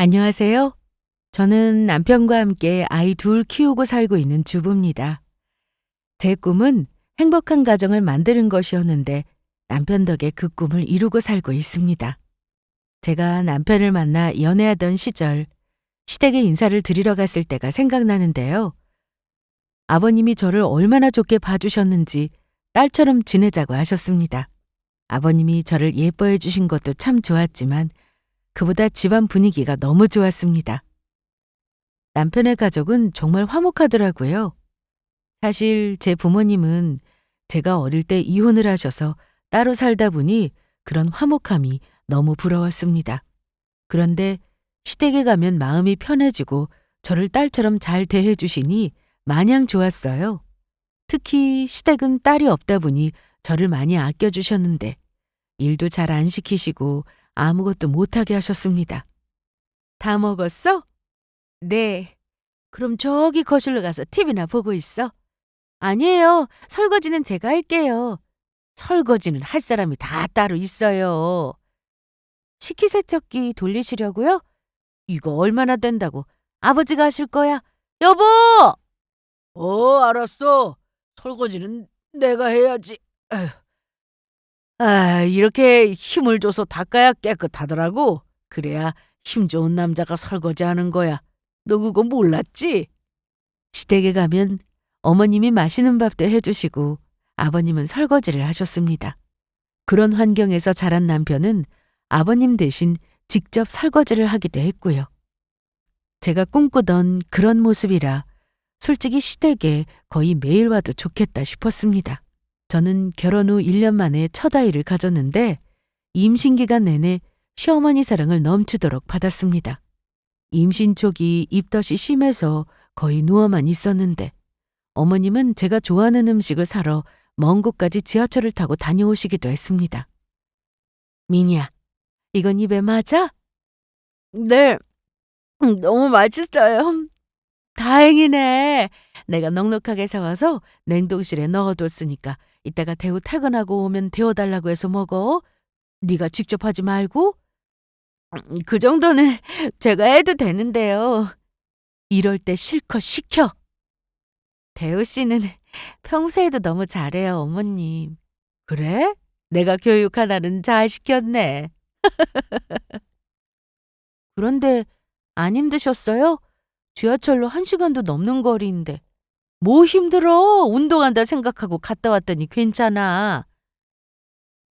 안녕하세요. 저는 남편과 함께 아이 둘 키우고 살고 있는 주부입니다. 제 꿈은 행복한 가정을 만드는 것이었는데 남편 덕에 그 꿈을 이루고 살고 있습니다. 제가 남편을 만나 연애하던 시절 시댁에 인사를 드리러 갔을 때가 생각나는데요. 아버님이 저를 얼마나 좋게 봐주셨는지 딸처럼 지내자고 하셨습니다. 아버님이 저를 예뻐해 주신 것도 참 좋았지만 그보다 집안 분위기가 너무 좋았습니다. 남편의 가족은 정말 화목하더라고요. 사실 제 부모님은 제가 어릴 때 이혼을 하셔서 따로 살다 보니 그런 화목함이 너무 부러웠습니다. 그런데 시댁에 가면 마음이 편해지고 저를 딸처럼 잘 대해주시니 마냥 좋았어요. 특히 시댁은 딸이 없다 보니 저를 많이 아껴주셨는데 일도 잘 안 시키시고 아무것도 못하게 하셨습니다. 다 먹었어? 네. 그럼 저기 거실로 가서 TV나 보고 있어. 아니에요. 설거지는 제가 할게요. 설거지는 할 사람이 다 따로 있어요. 식기세척기 돌리시려고요? 이거 얼마나 된다고? 아버지가 하실 거야? 여보! 알았어. 설거지는 내가 해야지. 아휴. 이렇게 힘을 줘서 닦아야 깨끗하더라고. 그래야 힘 좋은 남자가 설거지하는 거야. 너 그거 몰랐지? 시댁에 가면 어머님이 맛있는 밥도 해주시고 아버님은 설거지를 하셨습니다. 그런 환경에서 자란 남편은 아버님 대신 직접 설거지를 하기도 했고요. 제가 꿈꾸던 그런 모습이라 솔직히 시댁에 거의 매일 와도 좋겠다 싶었습니다. 저는 결혼 후 1년 만에 첫 아이를 가졌는데 임신 기간 내내 시어머니 사랑을 넘치도록 받았습니다. 임신 초기 입덧이 심해서 거의 누워만 있었는데 어머님은 제가 좋아하는 음식을 사러 먼 곳까지 지하철을 타고 다녀오시기도 했습니다. 미니야, 이건 입에 맞아? 네, 너무 맛있어요. 다행이네. 내가 넉넉하게 사와서 냉동실에 넣어뒀으니까 이따가 대우 퇴근하고 오면 데워달라고 해서 먹어. 네가 직접 하지 말고. 그 정도는 제가 해도 되는데요. 이럴 때 실컷 시켜. 대우 씨는 평소에도 너무 잘해요, 어머님. 그래? 내가 교육 하나는 잘 시켰네. 그런데 안 힘드셨어요? 지하철로 1시간도 넘는 거리인데. 뭐 힘들어? 운동한다 생각하고 갔다 왔더니 괜찮아.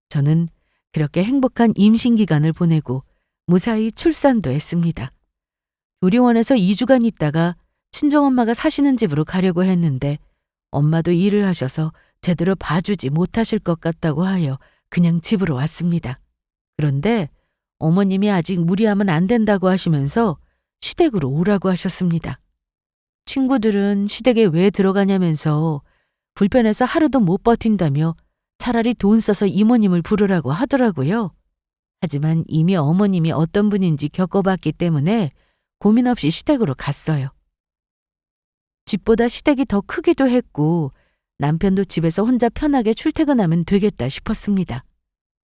저는 그렇게 행복한 임신 기간을 보내고 무사히 출산도 했습니다. 조리원에서 2주간 있다가 친정엄마가 사시는 집으로 가려고 했는데 엄마도 일을 하셔서 제대로 봐주지 못하실 것 같다고 하여 그냥 집으로 왔습니다. 그런데 어머님이 아직 무리하면 안 된다고 하시면서 시댁으로 오라고 하셨습니다. 친구들은 시댁에 왜 들어가냐면서 불편해서 하루도 못 버틴다며 차라리 돈 써서 이모님을 부르라고 하더라고요. 하지만 이미 어머님이 어떤 분인지 겪어봤기 때문에 고민 없이 시댁으로 갔어요. 집보다 시댁이 더 크기도 했고 남편도 집에서 혼자 편하게 출퇴근하면 되겠다 싶었습니다.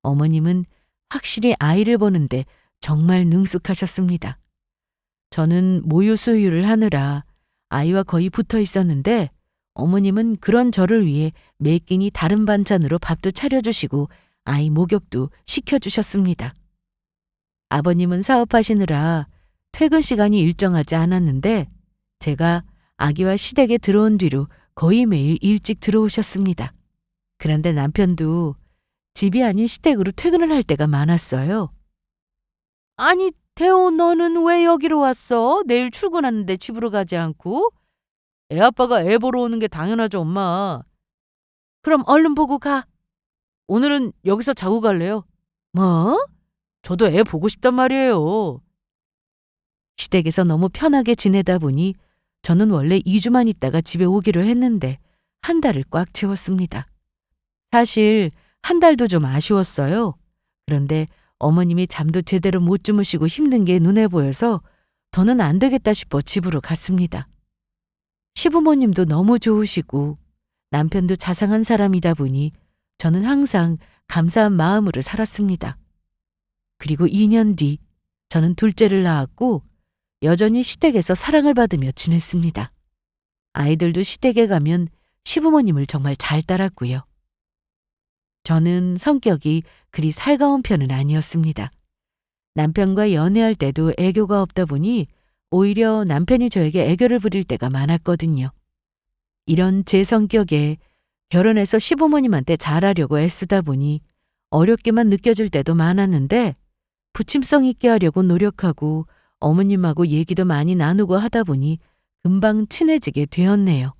어머님은 확실히 아이를 보는데 정말 능숙하셨습니다. 저는 모유 수유를 하느라 아이와 거의 붙어 있었는데 어머님은 그런 저를 위해 매 끼니 다른 반찬으로 밥도 차려주시고 아이 목욕도 시켜주셨습니다. 아버님은 사업하시느라 퇴근 시간이 일정하지 않았는데 제가 아기와 시댁에 들어온 뒤로 거의 매일 일찍 들어오셨습니다. 그런데 남편도 집이 아닌 시댁으로 퇴근을 할 때가 많았어요. 아니, 태호 너는 왜 여기로 왔어? 내일 출근하는데 집으로 가지 않고? 애 아빠가 애 보러 오는 게 당연하죠, 엄마. 그럼 얼른 보고 가. 오늘은 여기서 자고 갈래요. 뭐? 저도 애 보고 싶단 말이에요. 시댁에서 너무 편하게 지내다 보니 저는 원래 2주만 있다가 집에 오기로 했는데 1달을 꽉 채웠습니다. 사실 1달도 좀 아쉬웠어요. 그런데 어머님이 잠도 제대로 못 주무시고 힘든 게 눈에 보여서 더는 안 되겠다 싶어 집으로 갔습니다. 시부모님도 너무 좋으시고 남편도 자상한 사람이다 보니 저는 항상 감사한 마음으로 살았습니다. 그리고 2년 뒤 저는 둘째를 낳았고 여전히 시댁에서 사랑을 받으며 지냈습니다. 아이들도 시댁에 가면 시부모님을 정말 잘 따랐고요. 저는 성격이 그리 살가운 편은 아니었습니다. 남편과 연애할 때도 애교가 없다 보니 오히려 남편이 저에게 애교를 부릴 때가 많았거든요. 이런 제 성격에 결혼해서 시부모님한테 잘하려고 애쓰다 보니 어렵게만 느껴질 때도 많았는데 부침성 있게 하려고 노력하고 어머님하고 얘기도 많이 나누고 하다 보니 금방 친해지게 되었네요.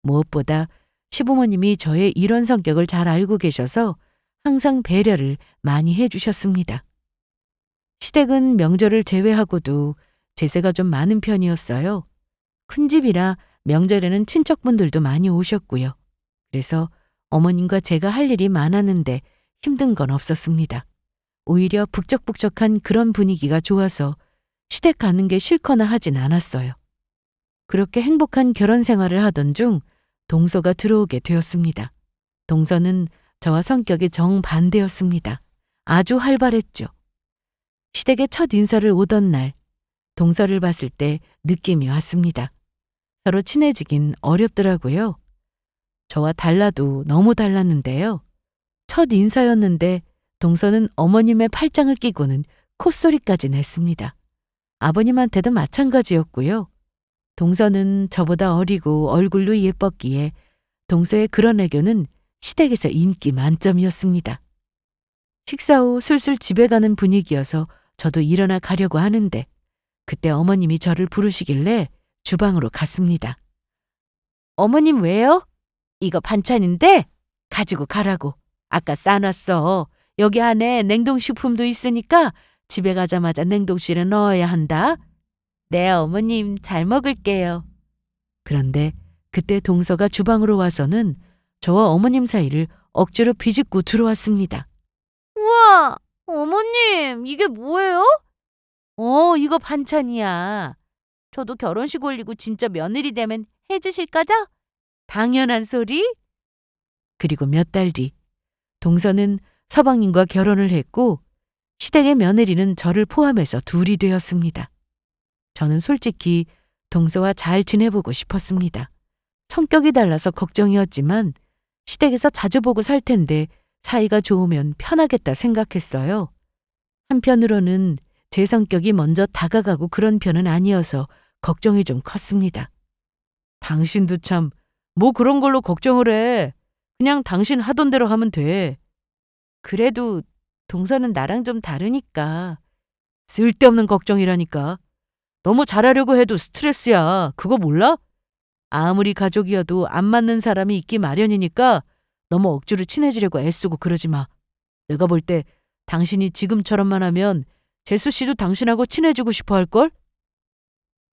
무엇보다 시부모님이 저의 이런 성격을 잘 알고 계셔서 항상 배려를 많이 해주셨습니다. 시댁은 명절을 제외하고도 제세가 좀 많은 편이었어요. 큰 집이라 명절에는 친척분들도 많이 오셨고요. 그래서 어머님과 제가 할 일이 많았는데 힘든 건 없었습니다. 오히려 북적북적한 그런 분위기가 좋아서 시댁 가는 게 싫거나 하진 않았어요. 그렇게 행복한 결혼 생활을 하던 중 동서가 들어오게 되었습니다. 동서는 저와 성격이 정반대였습니다. 아주 활발했죠. 시댁에 첫 인사를 오던 날 동서를 봤을 때 느낌이 왔습니다. 서로 친해지긴 어렵더라고요. 저와 달라도 너무 달랐는데요. 첫 인사였는데 동서는 어머님의 팔짱을 끼고는 콧소리까지 냈습니다. 아버님한테도 마찬가지였고요. 동서는 저보다 어리고 얼굴도 예뻤기에 동서의 그런 애교는 시댁에서 인기 만점이었습니다. 식사 후 술술 집에 가는 분위기여서 저도 일어나 가려고 하는데 그때 어머님이 저를 부르시길래 주방으로 갔습니다. 어머님 왜요? 이거 반찬인데 가지고 가라고. 아까 싸놨어. 여기 안에 냉동식품도 있으니까 집에 가자마자 냉동실에 넣어야 한다. 네, 어머님 잘 먹을게요. 그런데 그때 동서가 주방으로 와서는 저와 어머님 사이를 억지로 비집고 들어왔습니다. 우와, 어머님 이게 뭐예요? 이거 반찬이야. 저도 결혼식 올리고 진짜 며느리 되면 해주실 거죠? 당연한 소리. 그리고 몇 달 뒤 동서는 서방님과 결혼을 했고 시댁의 며느리는 저를 포함해서 둘이 되었습니다. 저는 솔직히 동서와 잘 지내보고 싶었습니다. 성격이 달라서 걱정이었지만 시댁에서 자주 보고 살 텐데 사이가 좋으면 편하겠다 생각했어요. 한편으로는 제 성격이 먼저 다가가고 그런 편은 아니어서 걱정이 좀 컸습니다. 당신도 참 뭐 그런 걸로 걱정을 해. 그냥 당신 하던 대로 하면 돼. 그래도 동서는 나랑 좀 다르니까. 쓸데없는 걱정이라니까. 너무 잘하려고 해도 스트레스야. 그거 몰라? 아무리 가족이어도 안 맞는 사람이 있기 마련이니까 너무 억지로 친해지려고 애쓰고 그러지 마. 내가 볼 때 당신이 지금처럼만 하면 재수 씨도 당신하고 친해지고 싶어 할걸?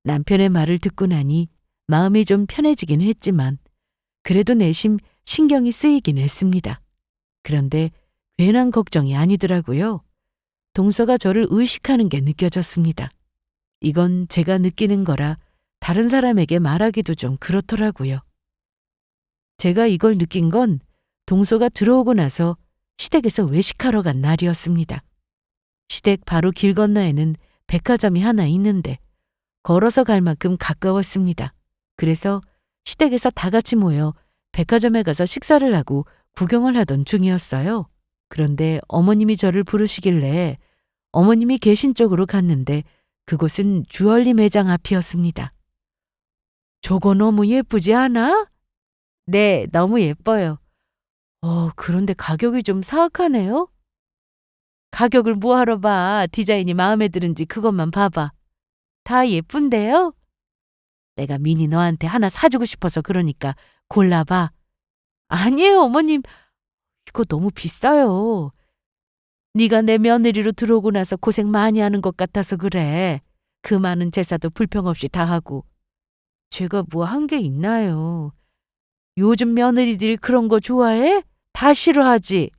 남편의 말을 듣고 나니 마음이 좀 편해지긴 했지만 그래도 내심 신경이 쓰이긴 했습니다. 그런데 괜한 걱정이 아니더라고요. 동서가 저를 의식하는 게 느껴졌습니다. 이건 제가 느끼는 거라 다른 사람에게 말하기도 좀 그렇더라고요. 제가 이걸 느낀 건 동서가 들어오고 나서 시댁에서 외식하러 간 날이었습니다. 시댁 바로 길 건너에는 백화점이 하나 있는데 걸어서 갈 만큼 가까웠습니다. 그래서 시댁에서 다 같이 모여 백화점에 가서 식사를 하고 구경을 하던 중이었어요. 그런데 어머님이 저를 부르시길래 어머님이 계신 쪽으로 갔는데 그곳은 주얼리 매장 앞이었습니다. 저거 너무 예쁘지 않아? 네, 너무 예뻐요. 그런데 가격이 좀 사악하네요. 가격을 뭐하러 봐. 디자인이 마음에 드는지 그것만 봐봐. 다 예쁜데요? 내가 미니 너한테 하나 사주고 싶어서 그러니까 골라봐. 아니에요, 어머님. 이거 너무 비싸요. 네가 내 며느리로 들어오고 나서 고생 많이 하는 것 같아서 그래. 그 많은 제사도 불평 없이 다 하고. 제가 뭐 한 게 있나요? 요즘 며느리들이 그런 거 좋아해? 다 싫어하지.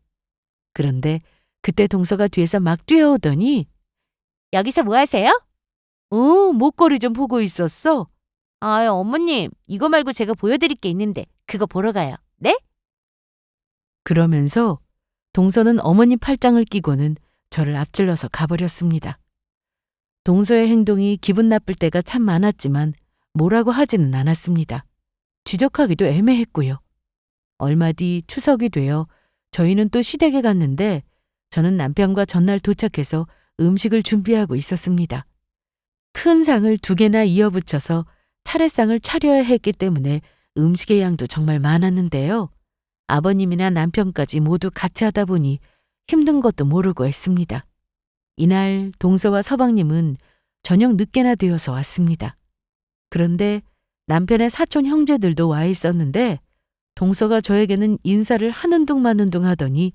그런데 그때 동서가 뒤에서 막 뛰어오더니 여기서 뭐 하세요? 목걸이 좀 보고 있었어. 어머님, 이거 말고 제가 보여드릴 게 있는데 그거 보러 가요. 네? 그러면서 동서는 어머니 팔짱을 끼고는 저를 앞질러서 가버렸습니다. 동서의 행동이 기분 나쁠 때가 참 많았지만 뭐라고 하지는 않았습니다. 지적하기도 애매했고요. 얼마 뒤 추석이 되어 저희는 또 시댁에 갔는데 저는 남편과 전날 도착해서 음식을 준비하고 있었습니다. 큰 상을 2개나 이어붙여서 차례상을 차려야 했기 때문에 음식의 양도 정말 많았는데요. 아버님이나 남편까지 모두 같이 하다 보니 힘든 것도 모르고 했습니다. 이날 동서와 서방님은 저녁 늦게나 되어서 왔습니다. 그런데 남편의 사촌 형제들도 와 있었는데 동서가 저에게는 인사를 하는 둥 마는 둥 하더니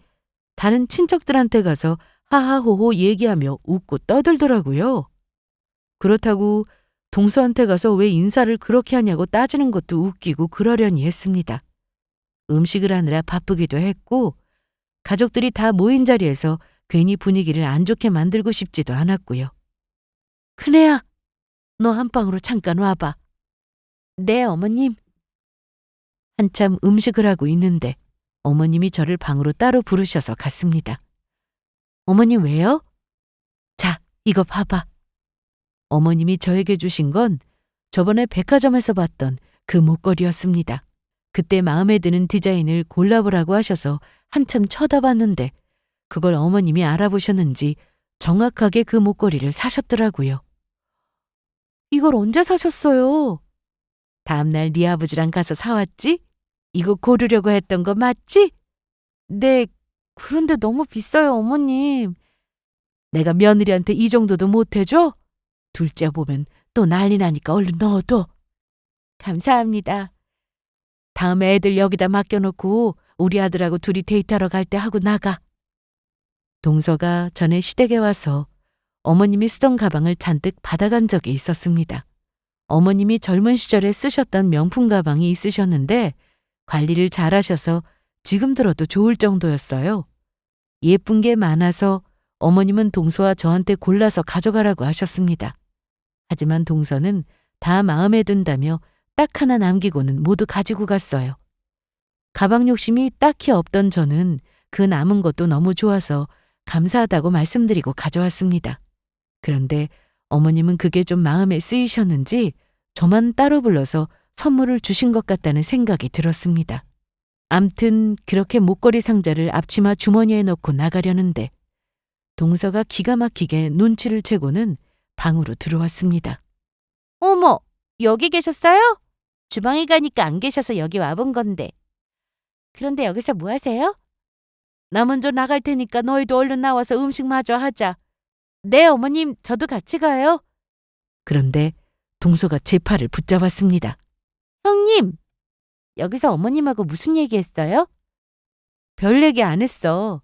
다른 친척들한테 가서 하하호호 얘기하며 웃고 떠들더라고요. 그렇다고 동서한테 가서 왜 인사를 그렇게 하냐고 따지는 것도 웃기고 그러려니 했습니다. 음식을 하느라 바쁘기도 했고 가족들이 다 모인 자리에서 괜히 분위기를 안 좋게 만들고 싶지도 않았고요. 큰애야, 너 안방으로 잠깐 와봐. 네, 어머님. 한참 음식을 하고 있는데 어머님이 저를 방으로 따로 부르셔서 갔습니다. 어머님 왜요? 자, 이거 봐봐. 어머님이 저에게 주신 건 저번에 백화점에서 봤던 그 목걸이였습니다. 그때 마음에 드는 디자인을 골라보라고 하셔서 한참 쳐다봤는데 그걸 어머님이 알아보셨는지 정확하게 그 목걸이를 사셨더라고요. 이걸 언제 사셨어요? 다음날 네 아버지랑 가서 사왔지? 이거 고르려고 했던 거 맞지? 네, 그런데 너무 비싸요, 어머님. 내가 며느리한테 이 정도도 못 해줘? 둘째 보면 또 난리 나니까 얼른 넣어둬. 감사합니다. 다음에 애들 여기다 맡겨놓고 우리 아들하고 둘이 데이트하러 갈 때 하고 나가. 동서가 전에 시댁에 와서 어머님이 쓰던 가방을 잔뜩 받아간 적이 있었습니다. 어머님이 젊은 시절에 쓰셨던 명품 가방이 있으셨는데 관리를 잘하셔서 지금 들어도 좋을 정도였어요. 예쁜 게 많아서 어머님은 동서와 저한테 골라서 가져가라고 하셨습니다. 하지만 동서는 다 마음에 든다며 딱 하나 남기고는 모두 가지고 갔어요. 가방 욕심이 딱히 없던 저는 그 남은 것도 너무 좋아서 감사하다고 말씀드리고 가져왔습니다. 그런데 어머님은 그게 좀 마음에 쓰이셨는지 저만 따로 불러서 선물을 주신 것 같다는 생각이 들었습니다. 암튼 그렇게 목걸이 상자를 앞치마 주머니에 넣고 나가려는데 동서가 기가 막히게 눈치를 채고는 방으로 들어왔습니다. 어머, 여기 계셨어요? 주방에 가니까 안 계셔서 여기 와본 건데. 그런데 여기서 뭐 하세요? 나 먼저 나갈 테니까 너희도 얼른 나와서 음식 마저 하자. 네, 어머님, 저도 같이 가요. 그런데 동서가 제 팔을 붙잡았습니다. 형님, 여기서 어머님하고 무슨 얘기했어요? 별 얘기 안 했어.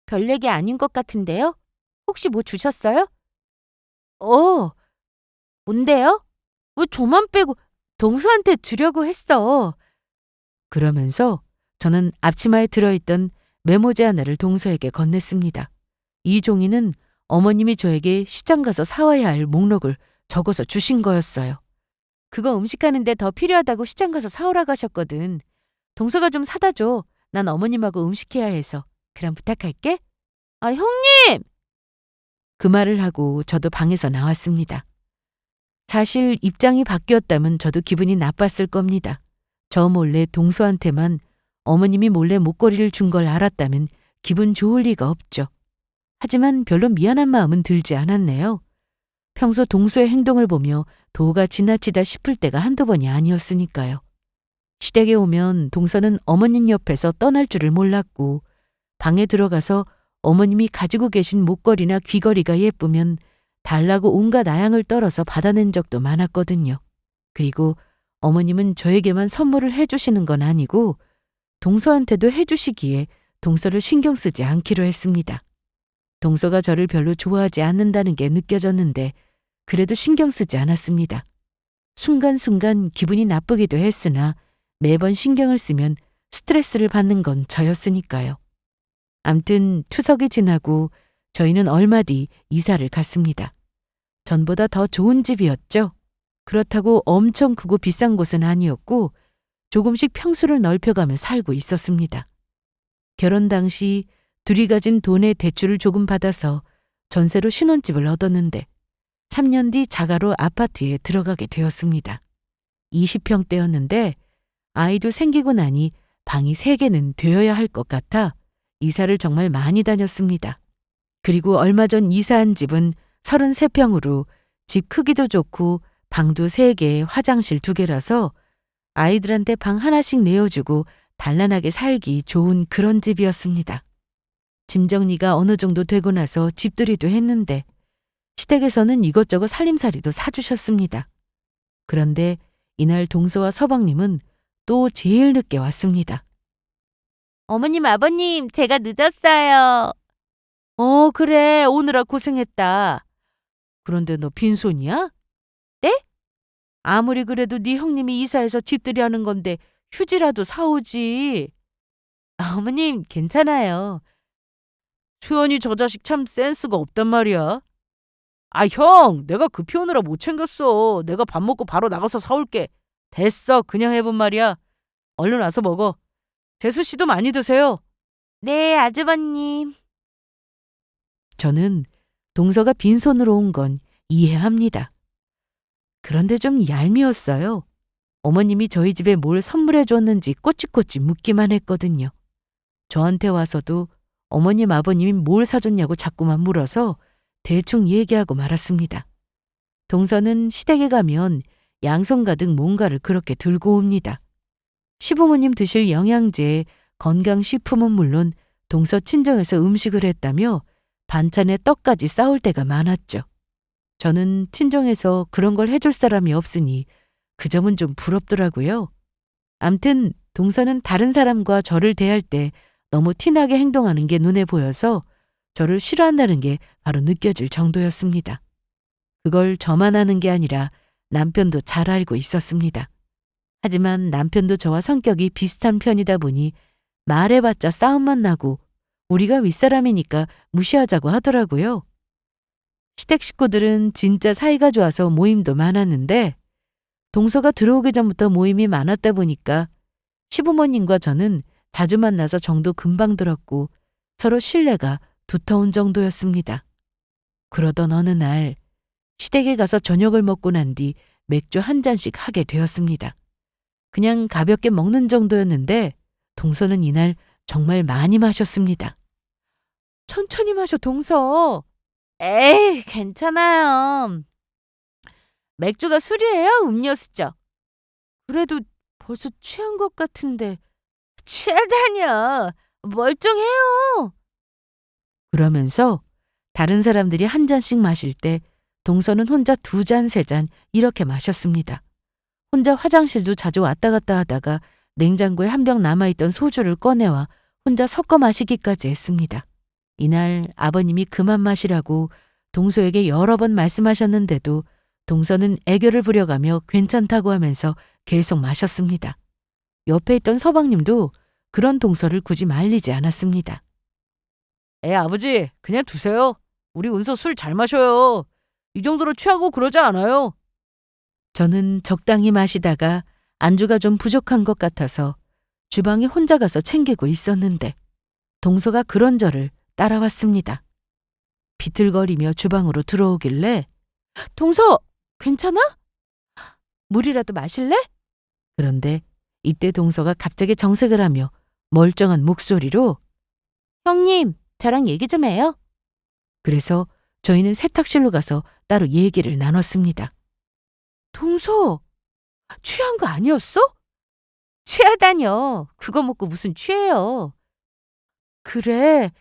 별 얘기 아닌 것 같은데요? 혹시 뭐 주셨어요? 뭔데요? 왜 저만 빼고 동서한테 주려고 했어. 그러면서 저는 앞치마에 들어있던 메모지 하나를 동서에게 건넸습니다. 이 종이는 어머님이 저에게 시장 가서 사와야 할 목록을 적어서 주신 거였어요. 그거 음식하는데 더 필요하다고 시장 가서 사오라고 하셨거든. 동서가 좀 사다 줘. 난 어머님하고 음식해야 해서. 그럼 부탁할게. 아, 형님! 그 말을 하고 저도 방에서 나왔습니다. 사실 입장이 바뀌었다면 저도 기분이 나빴을 겁니다. 저 몰래 동서한테만 어머님이 몰래 목걸이를 준 걸 알았다면 기분 좋을 리가 없죠. 하지만 별로 미안한 마음은 들지 않았네요. 평소 동서의 행동을 보며 도가 지나치다 싶을 때가 한두 번이 아니었으니까요. 시댁에 오면 동서는 어머님 옆에서 떠날 줄을 몰랐고 방에 들어가서 어머님이 가지고 계신 목걸이나 귀걸이가 예쁘면 달라고 온갖 아양을 떨어서 받아낸 적도 많았거든요. 그리고 어머님은 저에게만 선물을 해주시는 건 아니고 동서한테도 해주시기에 동서를 신경 쓰지 않기로 했습니다. 동서가 저를 별로 좋아하지 않는다는 게 느껴졌는데 그래도 신경 쓰지 않았습니다. 순간순간 기분이 나쁘기도 했으나 매번 신경을 쓰면 스트레스를 받는 건 저였으니까요. 암튼 추석이 지나고 저희는 얼마 뒤 이사를 갔습니다. 전보다 더 좋은 집이었죠. 그렇다고 엄청 크고 비싼 곳은 아니었고 조금씩 평수를 넓혀가며 살고 있었습니다. 결혼 당시 둘이 가진 돈의 대출을 조금 받아서 전세로 신혼집을 얻었는데 3년 뒤 자가로 아파트에 들어가게 되었습니다. 20평대였는데 아이도 생기고 나니 방이 3개는 되어야 할 것 같아 이사를 정말 많이 다녔습니다. 그리고 얼마 전 이사한 집은 33평으로 집 크기도 좋고 방도 3개, 화장실 2개라서 아이들한테 방 하나씩 내어주고 단란하게 살기 좋은 그런 집이었습니다. 짐 정리가 어느 정도 되고 나서 집들이도 했는데 시댁에서는 이것저것 살림살이도 사주셨습니다. 그런데 이날 동서와 서방님은 또 제일 늦게 왔습니다. 어머님, 아버님, 제가 늦었어요. 그래. 오느라 고생했다. 그런데 너 빈손이야? 네? 아무리 그래도 네 형님이 이사해서 집들이 하는 건데 휴지라도 사오지. 어머님, 괜찮아요. 수연이 저 자식 참 센스가 없단 말이야. 아, 형, 내가 급히 오느라 못 챙겼어. 내가 밥 먹고 바로 나가서 사올게. 됐어, 그냥 해본 말이야. 얼른 와서 먹어. 재수 씨도 많이 드세요. 네, 아주버님. 저는 동서가 빈손으로 온 건 이해합니다. 그런데 좀 얄미웠어요. 어머님이 저희 집에 뭘 선물해 줬는지 꼬치꼬치 묻기만 했거든요. 저한테 와서도 어머님, 아버님이 뭘 사줬냐고 자꾸만 물어서 대충 얘기하고 말았습니다. 동서는 시댁에 가면 양손 가득 뭔가를 그렇게 들고 옵니다. 시부모님 드실 영양제, 건강식품은 물론 동서 친정에서 음식을 했다며 반찬에 떡까지 싸올 때가 많았죠. 저는 친정에서 그런 걸 해줄 사람이 없으니 그 점은 좀 부럽더라고요. 암튼 동서는 다른 사람과 저를 대할 때 너무 티나게 행동하는 게 눈에 보여서 저를 싫어한다는 게 바로 느껴질 정도였습니다. 그걸 저만 아는 게 아니라 남편도 잘 알고 있었습니다. 하지만 남편도 저와 성격이 비슷한 편이다 보니 말해봤자 싸움만 나고 우리가 윗사람이니까 무시하자고 하더라고요. 시댁 식구들은 진짜 사이가 좋아서 모임도 많았는데 동서가 들어오기 전부터 모임이 많았다 보니까 시부모님과 저는 자주 만나서 정도 금방 들었고 서로 신뢰가 두터운 정도였습니다. 그러던 어느 날 시댁에 가서 저녁을 먹고 난 뒤 맥주 한 잔씩 하게 되었습니다. 그냥 가볍게 먹는 정도였는데 동서는 이날 정말 많이 마셨습니다. 천천히 마셔, 동서. 에이, 괜찮아요. 맥주가 술이에요? 음료수죠? 그래도 벌써 취한 것 같은데. 취하다뇨. 멀쩡해요. 그러면서 다른 사람들이 한 잔씩 마실 때 동서는 혼자 2잔, 3잔 이렇게 마셨습니다. 혼자 화장실도 자주 왔다 갔다 하다가 냉장고에 한 병 남아있던 소주를 꺼내와 혼자 섞어 마시기까지 했습니다. 이날 아버님이 그만 마시라고 동서에게 여러 번 말씀하셨는데도 동서는 애교를 부려가며 괜찮다고 하면서 계속 마셨습니다. 옆에 있던 서방님도 그런 동서를 굳이 말리지 않았습니다. 아버지, 그냥 두세요. 우리 은서 술 잘 마셔요. 이 정도로 취하고 그러지 않아요. 저는 적당히 마시다가 안주가 좀 부족한 것 같아서 주방에 혼자 가서 챙기고 있었는데 동서가 그런 저를 따라왔습니다. 비틀거리며 주방으로 들어오길래 동서, 괜찮아? 물이라도 마실래? 그런데 이때 동서가 갑자기 정색을 하며 멀쩡한 목소리로 형님, 저랑 얘기 좀 해요. 그래서 저희는 세탁실로 가서 따로 얘기를 나눴습니다. 동서, 취한 거 아니었어? 취하다뇨. 그거 먹고 무슨 취해요. 그래.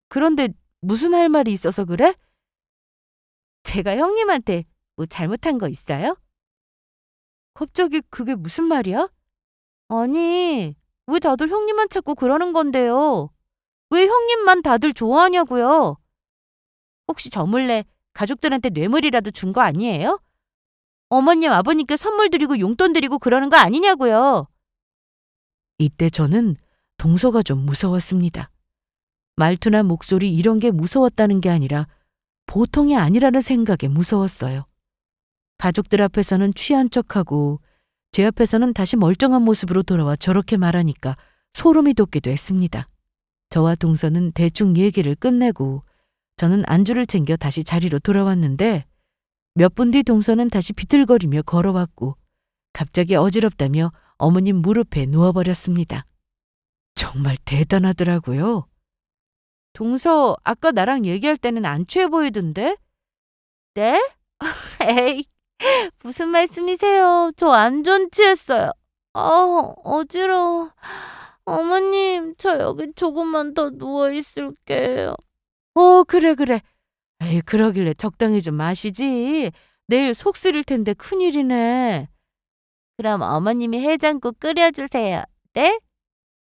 그런데 무슨 할 말이 있어서 그래? 제가 형님한테 뭐 잘못한 거 있어요? 갑자기 그게 무슨 말이야? 아니, 왜 다들 형님만 찾고 그러는 건데요? 왜 형님만 다들 좋아하냐고요? 혹시 저 몰래 가족들한테 뇌물이라도 준 거 아니에요? 어머님, 아버님께 선물 드리고 용돈 드리고 그러는 거 아니냐고요? 이때 저는 동서가 좀 무서웠습니다. 말투나 목소리 이런 게 무서웠다는 게 아니라 보통이 아니라는 생각에 무서웠어요. 가족들 앞에서는 취한 척하고 제 앞에서는 다시 멀쩡한 모습으로 돌아와 저렇게 말하니까 소름이 돋기도 했습니다. 저와 동서는 대충 얘기를 끝내고 저는 안주를 챙겨 다시 자리로 돌아왔는데 몇 분 뒤 동서는 다시 비틀거리며 걸어왔고 갑자기 어지럽다며 어머님 무릎에 누워버렸습니다. 정말 대단하더라고요. 동서, 아까 나랑 얘기할 때는 안 취해 보이던데? 네? 에이, 무슨 말씀이세요? 저 완전 취했어요. 어지러워. 어머님, 저 여기 조금만 더 누워있을게요. 그래, 그래. 에이, 그러길래 적당히 좀 마시지. 내일 속 쓰릴 텐데 큰일이네. 그럼 어머님이 해장국 끓여주세요. 네?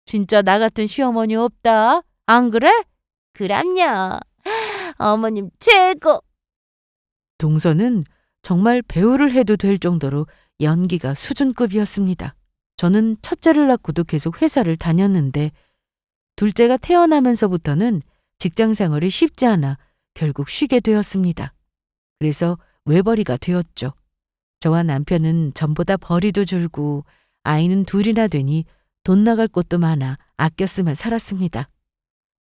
진짜 나 같은 시어머니 없다. 안 그래? 그럼요. 어머님 최고. 동서는 정말 배우를 해도 될 정도로 연기가 수준급이었습니다. 저는 첫째를 낳고도 계속 회사를 다녔는데 둘째가 태어나면서부터는 직장 생활이 쉽지 않아 결국 쉬게 되었습니다. 그래서 외벌이가 되었죠. 저와 남편은 전보다 벌이도 줄고 아이는 둘이나 되니 돈 나갈 곳도 많아 아껴 쓰며 살았습니다.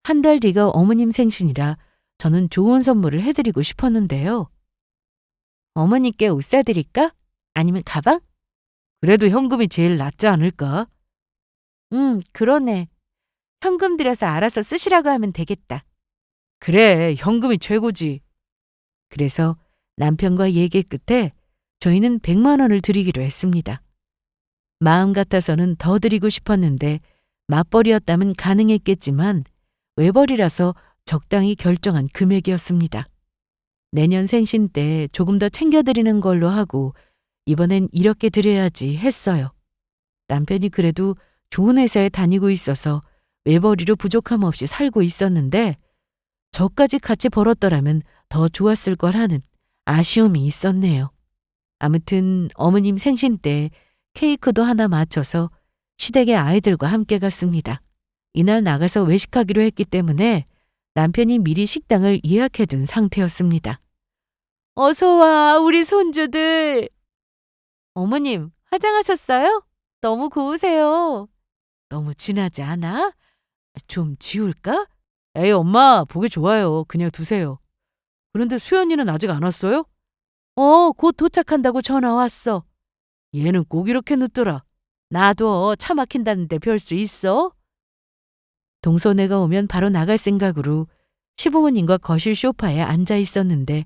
한 달 뒤가 어머님 생신이라 저는 좋은 선물을 해드리고 싶었는데요. 어머니께 옷 사드릴까? 아니면 가방? 그래도 현금이 제일 낫지 않을까? 그러네. 현금 들여서 알아서 쓰시라고 하면 되겠다. 그래, 현금이 최고지. 그래서 남편과 얘기 끝에 저희는 100만 원을 드리기로 했습니다. 마음 같아서는 더 드리고 싶었는데 맞벌이였다면 가능했겠지만 외벌이라서 적당히 결정한 금액이었습니다. 내년 생신 때 조금 더 챙겨드리는 걸로 하고 이번엔 이렇게 드려야지 했어요. 남편이 그래도 좋은 회사에 다니고 있어서 외벌이로 부족함 없이 살고 있었는데 저까지 같이 벌었더라면 더 좋았을 걸 하는 아쉬움이 있었네요. 아무튼 어머님 생신 때 케이크도 하나 맞춰서 시댁의 아이들과 함께 갔습니다. 이날 나가서 외식하기로 했기 때문에 남편이 미리 식당을 예약해둔 상태였습니다. 어서 와, 우리 손주들. 어머님, 화장하셨어요? 너무 고우세요. 너무 진하지 않아? 좀 지울까? 에이, 엄마, 보기 좋아요. 그냥 두세요. 그런데 수연이는 아직 안 왔어요? 곧 도착한다고 전화 왔어. 얘는 꼭 이렇게 늦더라. 나도 차 막힌다는데 별 수 있어? 동서네가 오면 바로 나갈 생각으로 시부모님과 거실 소파에 앉아 있었는데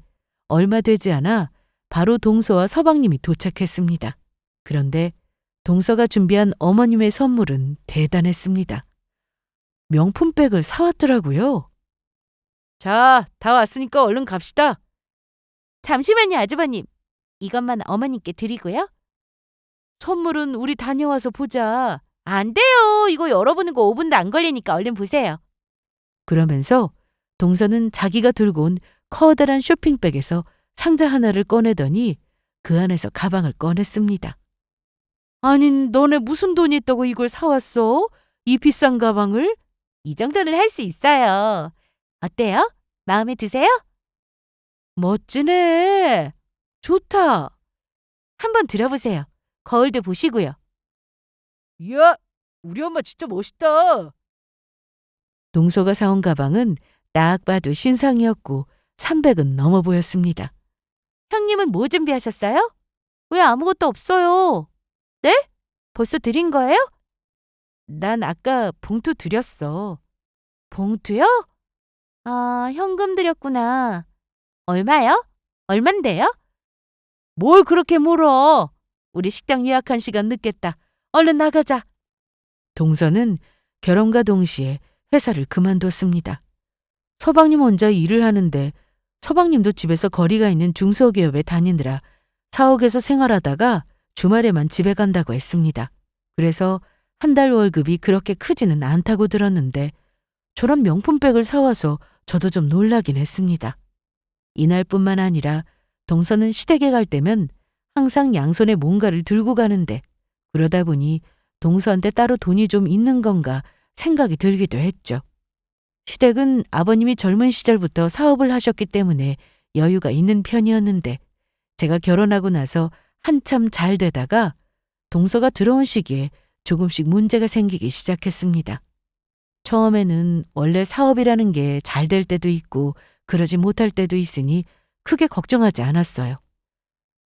얼마 되지 않아 바로 동서와 서방님이 도착했습니다. 그런데 동서가 준비한 어머님의 선물은 대단했습니다. 명품백을 사왔더라고요. 자, 다 왔으니까 얼른 갑시다. 잠시만요, 아주버님. 이것만 어머님께 드리고요. 선물은 우리 다녀와서 보자. 안 돼요. 이거 열어보는 거 5분도 안 걸리니까 얼른 보세요. 그러면서 동서는 자기가 들고 온 커다란 쇼핑백에서 상자 하나를 꺼내더니 그 안에서 가방을 꺼냈습니다. 아니, 너네 무슨 돈이 있다고 이걸 사왔어? 이 비싼 가방을? 이 정도는 할 수 있어요. 어때요? 마음에 드세요? 멋지네. 좋다. 한번 들어보세요. 거울도 보시고요. 이야, 우리 엄마 진짜 멋있다. 동서가 사온 가방은 딱 봐도 신상이었고 300은 넘어 보였습니다. 형님은 뭐 준비하셨어요? 왜 아무것도 없어요? 네? 벌써 드린 거예요? 난 아까 봉투 드렸어. 봉투요? 아, 현금 드렸구나. 얼마요? 얼만데요? 뭘 그렇게 물어? 우리 식당 예약한 시간 늦겠다. 얼른 나가자. 동서는 결혼과 동시에 회사를 그만뒀습니다. 서방님 혼자 일을 하는데 서방님도 집에서 거리가 있는 중소기업에 다니느라 사옥에서 생활하다가 주말에만 집에 간다고 했습니다. 그래서 한 달 월급이 그렇게 크지는 않다고 들었는데 저런 명품백을 사와서 저도 좀 놀라긴 했습니다. 이날뿐만 아니라 동서는 시댁에 갈 때면 항상 양손에 뭔가를 들고 가는데 그러다 보니 동서한테 따로 돈이 좀 있는 건가 생각이 들기도 했죠. 시댁은 아버님이 젊은 시절부터 사업을 하셨기 때문에 여유가 있는 편이었는데 제가 결혼하고 나서 한참 잘 되다가 동서가 들어온 시기에 조금씩 문제가 생기기 시작했습니다. 처음에는 원래 사업이라는 게 잘 될 때도 있고 그러지 못할 때도 있으니 크게 걱정하지 않았어요.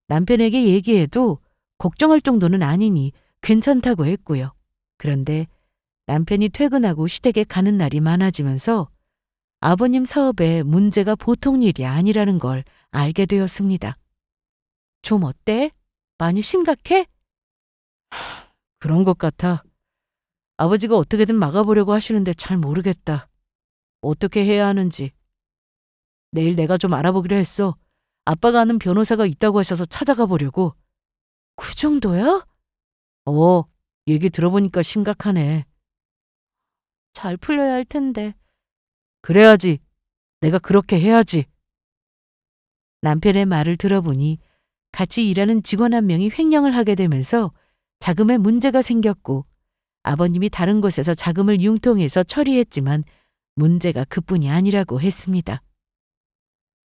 남편에게 얘기해도 걱정할 정도는 아니니 괜찮다고 했고요. 그런데 남편이 퇴근하고 시댁에 가는 날이 많아지면서 아버님 사업에 문제가 보통 일이 아니라는 걸 알게 되었습니다. 좀 어때? 많이 심각해? 그런 것 같아. 아버지가 어떻게든 막아보려고 하시는데 잘 모르겠다. 어떻게 해야 하는지. 내일 내가 좀 알아보기로 했어. 아빠가 아는 변호사가 있다고 하셔서 찾아가 보려고. 그 정도야? 어, 얘기 들어보니까 심각하네. 잘 풀려야 할 텐데. 그래야지. 내가 그렇게 해야지. 남편의 말을 들어보니 같이 일하는 직원 한 명이 횡령을 하게 되면서 자금에 문제가 생겼고 아버님이 다른 곳에서 자금을 융통해서 처리했지만 문제가 그뿐이 아니라고 했습니다.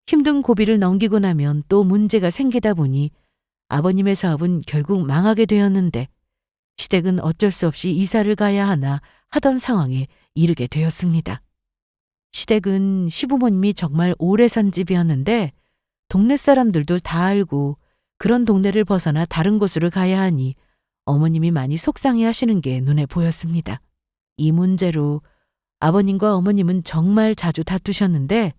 힘든 고비를 넘기고 나면 또 문제가 생기다 보니 아버님의 사업은 결국 망하게 되었는데 시댁은 어쩔 수 없이 이사를 가야 하나 하던 상황에 이르게 되었습니다. 시댁은 시부모님이 정말 오래 산 집이었는데 동네 사람들도 다 알고 그런 동네를 벗어나 다른 곳으로 가야 하니 어머님이 많이 속상해 하시는 게 눈에 보였습니다. 이 문제로 아버님과 어머님은 정말 자주 다투셨는데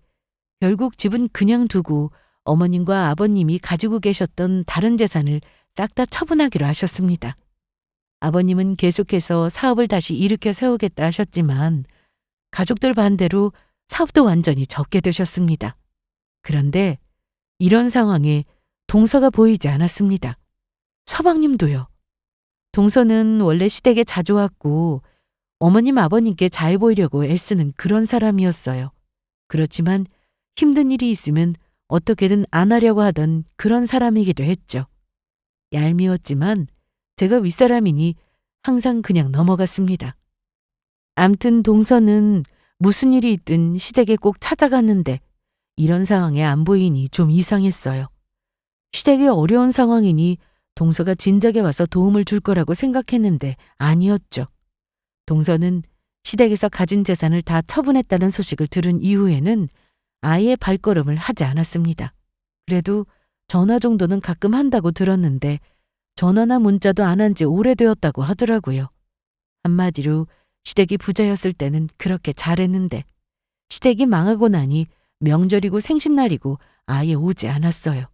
결국 집은 그냥 두고 어머님과 아버님이 가지고 계셨던 다른 재산을 싹 다 처분하기로 하셨습니다. 아버님은 계속해서 사업을 다시 일으켜 세우겠다 하셨지만 가족들 반대로 사업도 완전히 접게 되셨습니다. 그런데 이런 상황에 동서가 보이지 않았습니다. 서방님도요. 동서는 원래 시댁에 자주 왔고 어머님 아버님께 잘 보이려고 애쓰는 그런 사람이었어요. 그렇지만 힘든 일이 있으면 어떻게든 안 하려고 하던 그런 사람이기도 했죠. 얄미웠지만 제가 윗사람이니 항상 그냥 넘어갔습니다. 암튼 동서는 무슨 일이 있든 시댁에 꼭 찾아갔는데 이런 상황에 안 보이니 좀 이상했어요. 시댁이 어려운 상황이니 동서가 진작에 와서 도움을 줄 거라고 생각했는데 아니었죠. 동서는 시댁에서 가진 재산을 다 처분했다는 소식을 들은 이후에는 아예 발걸음을 하지 않았습니다. 그래도 전화 정도는 가끔 한다고 들었는데 전화나 문자도 안 한 지 오래되었다고 하더라고요. 한마디로 시댁이 부자였을 때는 그렇게 잘했는데 시댁이 망하고 나니 명절이고 생신날이고 아예 오지 않았어요.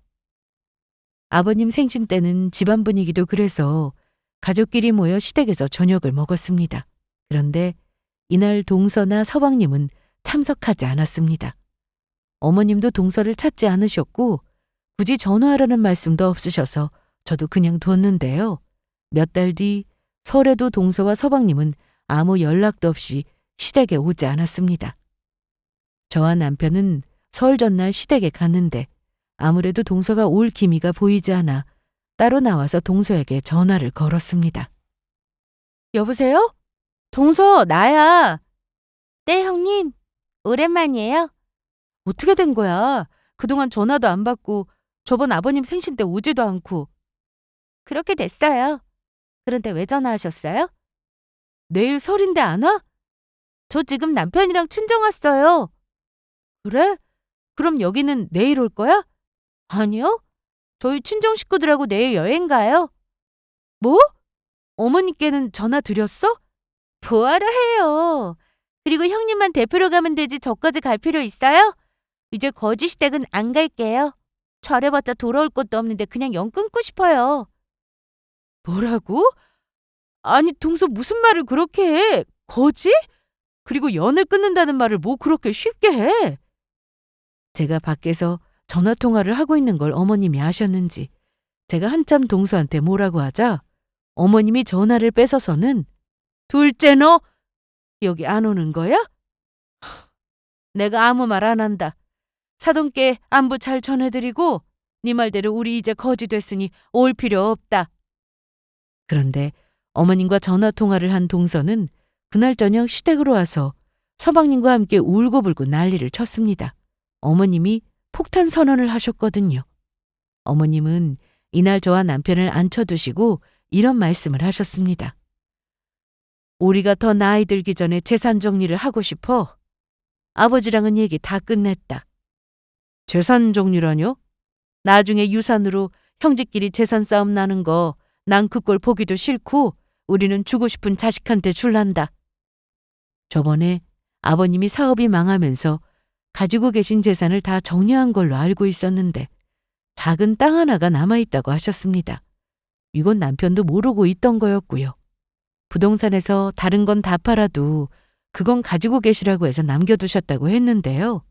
아버님 생신 때는 집안 분위기도 그래서 가족끼리 모여 시댁에서 저녁을 먹었습니다. 그런데 이날 동서나 서방님은 참석하지 않았습니다. 어머님도 동서를 찾지 않으셨고 굳이 전화하라는 말씀도 없으셔서 저도 그냥 뒀는데요. 몇 달 뒤 설에도 동서와 서방님은 아무 연락도 없이 시댁에 오지 않았습니다. 저와 남편은 설 전날 시댁에 갔는데 아무래도 동서가 올 기미가 보이지 않아 따로 나와서 동서에게 전화를 걸었습니다. 여보세요? 동서, 나야. 네, 형님. 오랜만이에요. 어떻게 된 거야? 그동안 전화도 안 받고 저번 아버님 생신 때 오지도 않고. 그렇게 됐어요. 그런데 왜 전화하셨어요? 내일 설인데 안 와? 저 지금 남편이랑 친정 왔어요. 그래? 그럼 여기는 내일 올 거야? 아니요. 저희 친정 식구들하고 내일 여행 가요. 뭐? 어머니께는 전화 드렸어? 뭐하러 해요. 그리고 형님만 대표로 가면 되지 저까지 갈 필요 있어요? 이제 거지시댁은 안 갈게요. 잘해봤자 돌아올 것도 없는데 그냥 연 끊고 싶어요. 뭐라고? 아니 동서 무슨 말을 그렇게 해? 거지? 그리고 연을 끊는다는 말을 뭐 그렇게 쉽게 해? 제가 밖에서 전화통화를 하고 있는 걸 어머님이 아셨는지 제가 한참 동서한테 뭐라고 하자 어머님이 전화를 뺏어서는 둘째 너 여기 안 오는 거야? 내가 아무 말 안 한다. 사돈께 안부 잘 전해드리고 네 말대로 우리 이제 거지 됐으니 올 필요 없다. 그런데 어머님과 전화통화를 한 동서는 그날 저녁 시댁으로 와서 서방님과 함께 울고불고 난리를 쳤습니다. 어머님이 폭탄 선언을 하셨거든요. 어머님은 이날 저와 남편을 앉혀두시고 이런 말씀을 하셨습니다. 우리가 더 나이 들기 전에 재산 정리를 하고 싶어. 아버지랑은 얘기 다 끝냈다. 재산 정리라뇨? 나중에 유산으로 형제끼리 재산 싸움 나는 거 난 그 꼴 보기도 싫고 우리는 주고 싶은 자식한테 줄란다. 저번에 아버님이 사업이 망하면서 가지고 계신 재산을 다 정리한 걸로 알고 있었는데 작은 땅 하나가 남아있다고 하셨습니다. 이건 남편도 모르고 있던 거였고요. 부동산에서 다른 건 다 팔아도 그건 가지고 계시라고 해서 남겨두셨다고 했는데요.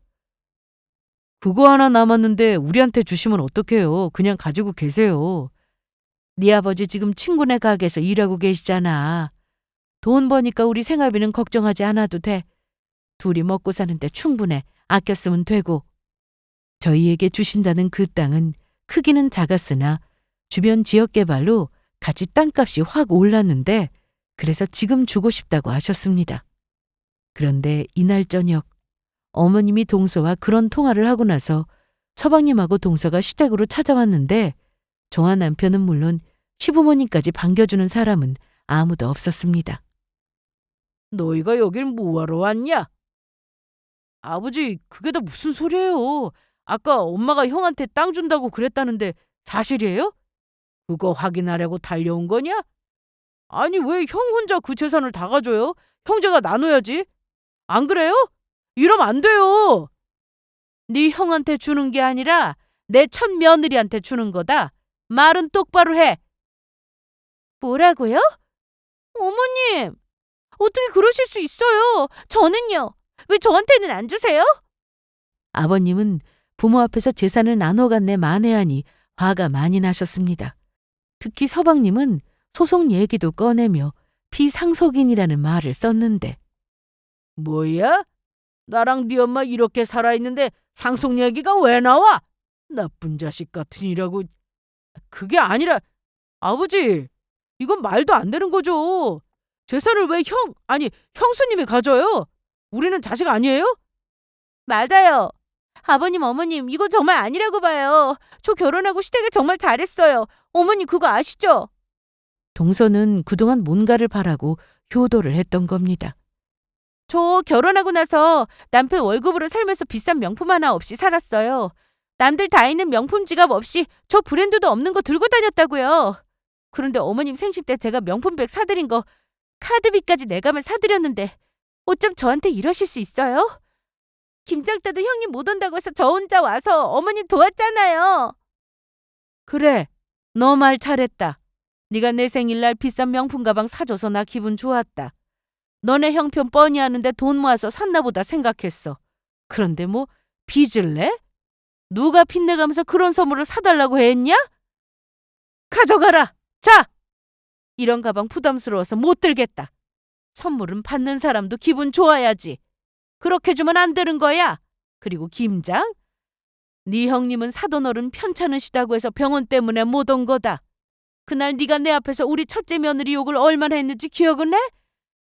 그거 하나 남았는데 우리한테 주시면 어떡해요. 그냥 가지고 계세요. 네 아버지 지금 친구네 가게에서 일하고 계시잖아. 돈 버니까 우리 생활비는 걱정하지 않아도 돼. 둘이 먹고 사는데 충분해. 아껴 쓰면 되고. 저희에게 주신다는 그 땅은 크기는 작았으나 주변 지역 개발로 같이 땅값이 확 올랐는데 그래서 지금 주고 싶다고 하셨습니다. 그런데 이날 저녁 어머님이 동서와 그런 통화를 하고 나서 서방님하고 동서가 시댁으로 찾아왔는데 저와 남편은 물론 시부모님까지 반겨주는 사람은 아무도 없었습니다. 너희가 여길 뭐하러 왔냐? 아버지, 그게 다 무슨 소리예요? 아까 엄마가 형한테 땅 준다고 그랬다는데 사실이에요? 그거 확인하려고 달려온 거냐? 아니, 왜 형 혼자 그 재산을 다 가져요? 형제가 나눠야지. 안 그래요? 이러면 안 돼요. 네 형한테 주는 게 아니라 내 첫 며느리한테 주는 거다. 말은 똑바로 해. 뭐라고요? 어머님, 어떻게 그러실 수 있어요? 저는요. 왜 저한테는 안 주세요? 아버님은 부모 앞에서 재산을 나눠 갖네 만회하니 화가 많이 나셨습니다. 특히 서방님은 소송 얘기도 꺼내며 피상속인이라는 말을 썼는데 뭐야? 나랑 네 엄마 이렇게 살아있는데 상속 얘기가 왜 나와? 나쁜 자식 같으니라고. 그게 아니라 아버지, 이건 말도 안 되는 거죠. 재산을 왜 형수님이 가져요? 우리는 자식 아니에요? 맞아요. 아버님, 어머님, 이거 정말 아니라고 봐요. 저 결혼하고 시댁에 정말 잘했어요. 어머니 그거 아시죠? 동서는 그동안 뭔가를 바라고 효도를 했던 겁니다. 저 결혼하고 나서 남편 월급으로 살면서 비싼 명품 하나 없이 살았어요. 남들 다 있는 명품 지갑 없이 저 브랜드도 없는 거 들고 다녔다고요. 그런데 어머님 생신 때 제가 명품백 사드린 거 카드비까지 내가면 사드렸는데 어쩜 저한테 이러실 수 있어요? 김장 때도 형님 못 온다고 해서 저 혼자 와서 어머님 도왔잖아요. 그래, 너 말 잘했다. 네가 내 생일날 비싼 명품 가방 사줘서 나 기분 좋았다. 너네 형편 뻔히 아는데 돈 모아서 샀나 보다 생각했어. 그런데 뭐 빚을 내? 누가 빚내가면서 그런 선물을 사달라고 했냐? 가져가라. 자! 이런 가방 부담스러워서 못 들겠다. 선물은 받는 사람도 기분 좋아야지. 그렇게 주면 안 되는 거야. 그리고 김장? 네 형님은 사돈어른 편찮으시다고 해서 병원 때문에 못 온 거다. 그날 네가 내 앞에서 우리 첫째 며느리 욕을 얼마나 했는지 기억은 해?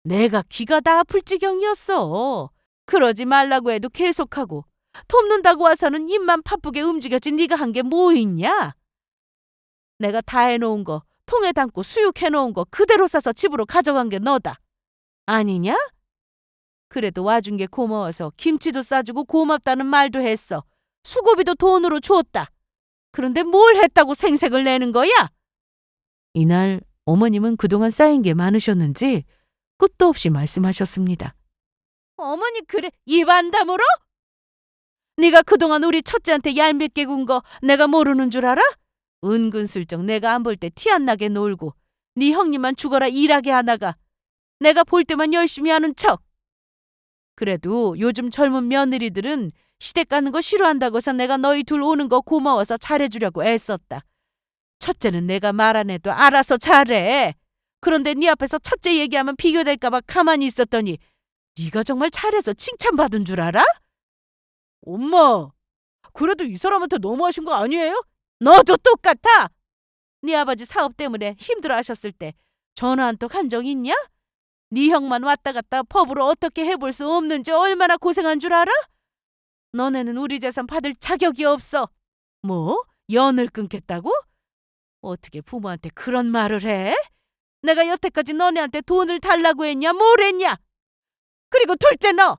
내가 귀가 다 아플 지경이었어. 그러지 말라고 해도 계속하고 돕는다고 와서는 입만 바쁘게 움직였지 네가 한 게 뭐 있냐? 내가 다 해놓은 거 통에 담고 수육해놓은 거 그대로 싸서 집으로 가져간 게 너다. 아니냐? 그래도 와준 게 고마워서 김치도 싸주고 고맙다는 말도 했어. 수고비도 돈으로 줬다. 그런데 뭘 했다고 생색을 내는 거야? 이날 어머님은 그동안 쌓인 게 많으셨는지 끝도 없이 말씀하셨습니다. 어머니 그래 입 안 다물어? 네가 그동안 우리 첫째한테 얄밉게 군 거 내가 모르는 줄 알아? 은근슬쩍 내가 안 볼 때 티 안 나게 놀고 네 형님만 죽어라 일하게 하다가 내가 볼 때만 열심히 하는 척. 그래도 요즘 젊은 며느리들은 시댁 가는 거 싫어한다고 해서 내가 너희 둘 오는 거 고마워서 잘해주려고 애썼다. 첫째는 내가 말 안 해도 알아서 잘해. 그런데 네 앞에서 첫째 얘기하면 비교될까 봐 가만히 있었더니 네가 정말 잘해서 칭찬받은 줄 알아? 엄마, 그래도 이 사람한테 너무하신 거 아니에요? 너도 똑같아. 네 아버지 사업 때문에 힘들어하셨을 때 전화 한 통 한 적 있냐? 네 형만 왔다 갔다 법으로 어떻게 해볼 수 없는지 얼마나 고생한 줄 알아? 너네는 우리 재산 받을 자격이 없어. 뭐? 연을 끊겠다고? 어떻게 부모한테 그런 말을 해? 내가 여태까지 너네한테 돈을 달라고 했냐? 뭘 했냐? 그리고 둘째 너!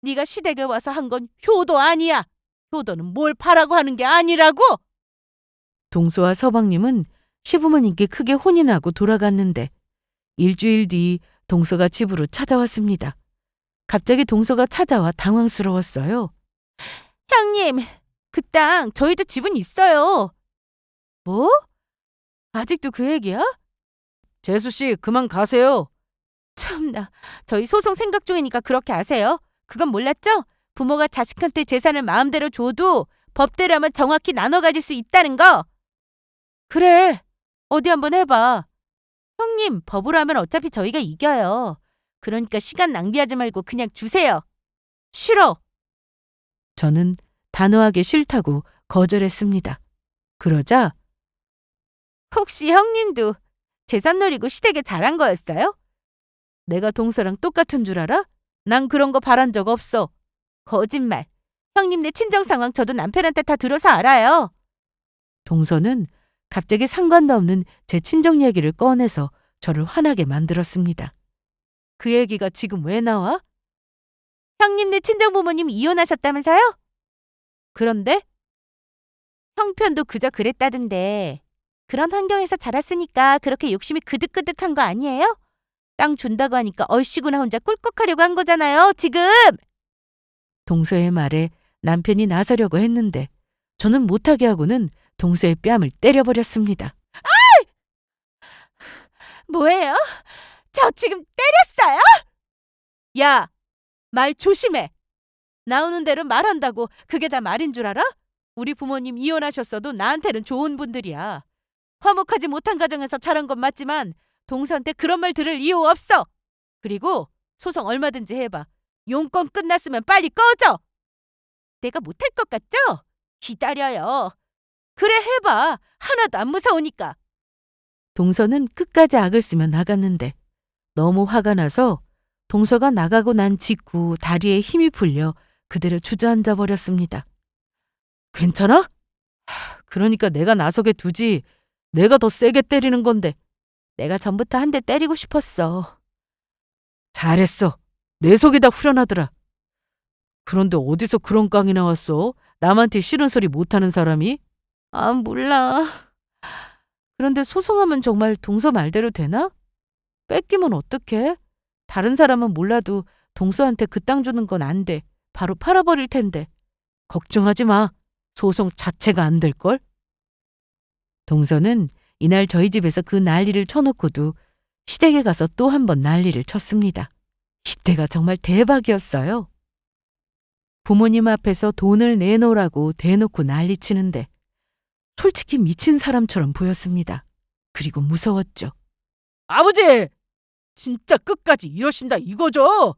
네가 시댁에 와서 한 건 효도 아니야. 효도는 뭘 바라고 하는 게 아니라고. 동서와 서방님은 시부모님께 크게 혼이 나고 돌아갔는데 일주일 뒤 동서가 집으로 찾아왔습니다. 갑자기 동서가 찾아와 당황스러웠어요. 형님, 그 땅 저희도 집은 있어요. 뭐? 아직도 그 얘기야? 재수씨, 그만 가세요. 참나, 저희 소송 생각 중이니까 그렇게 아세요? 그건 몰랐죠? 부모가 자식한테 재산을 마음대로 줘도 법대로라면 정확히 나눠 가질 수 있다는 거. 그래, 어디 한번 해봐. 형님, 법으로 하면 어차피 저희가 이겨요. 그러니까 시간 낭비하지 말고 그냥 주세요. 싫어. 저는 단호하게 싫다고 거절했습니다. 그러자 혹시 형님도 재산 노리고 시댁에 잘한 거였어요? 내가 동서랑 똑같은 줄 알아? 난 그런 거 바란 적 없어. 거짓말. 형님네 친정 상황 저도 남편한테 다 들어서 알아요. 동서는 갑자기 상관도 없는 제 친정 얘기를 꺼내서 저를 화나게 만들었습니다. 그 얘기가 지금 왜 나와? 형님네 친정 부모님 이혼하셨다면서요? 그런데? 형편도 그저 그랬다던데. 그런 환경에서 자랐으니까 그렇게 욕심이 그득그득한 거 아니에요? 땅 준다고 하니까 얼씨구나 혼자 꿀꺽하려고 한 거잖아요, 지금! 동서의 말에 남편이 나서려고 했는데 저는 못하게 하고는 동서의 뺨을 때려버렸습니다. 뭐예요? 저 지금 때렸어요? 야, 말 조심해. 나오는 대로 말한다고 그게 다 말인 줄 알아? 우리 부모님 이혼하셨어도 나한테는 좋은 분들이야. 화목하지 못한 가정에서 자란 건 맞지만 동서한테 그런 말 들을 이유 없어. 그리고 소송 얼마든지 해봐. 용건 끝났으면 빨리 꺼져. 내가 못할 것 같죠? 기다려요. 그래 해봐. 하나도 안 무서우니까. 동서는 끝까지 악을 쓰며 나갔는데 너무 화가 나서 동서가 나가고 난 직후 다리에 힘이 풀려 그대로 주저앉아 버렸습니다. 괜찮아? 그러니까 내가 나서게 두지. 내가 더 세게 때리는 건데. 내가 전부터 한 대 때리고 싶었어. 잘했어. 내 속이 다 후련하더라. 그런데 어디서 그런 깡이 나왔어? 남한테 싫은 소리 못하는 사람이? 아, 몰라. 그런데 소송하면 정말 동서 말대로 되나? 뺏기면 어떡해? 다른 사람은 몰라도 동서한테 그 땅 주는 건 안 돼. 바로 팔아버릴 텐데. 걱정하지 마. 소송 자체가 안 될걸? 동서는 이날 저희 집에서 그 난리를 쳐놓고도 시댁에 가서 또 한 번 난리를 쳤습니다. 이때가 정말 대박이었어요. 부모님 앞에서 돈을 내놓으라고 대놓고 난리치는데 솔직히 미친 사람처럼 보였습니다. 그리고 무서웠죠. 아버지! 진짜 끝까지 이러신다 이거죠?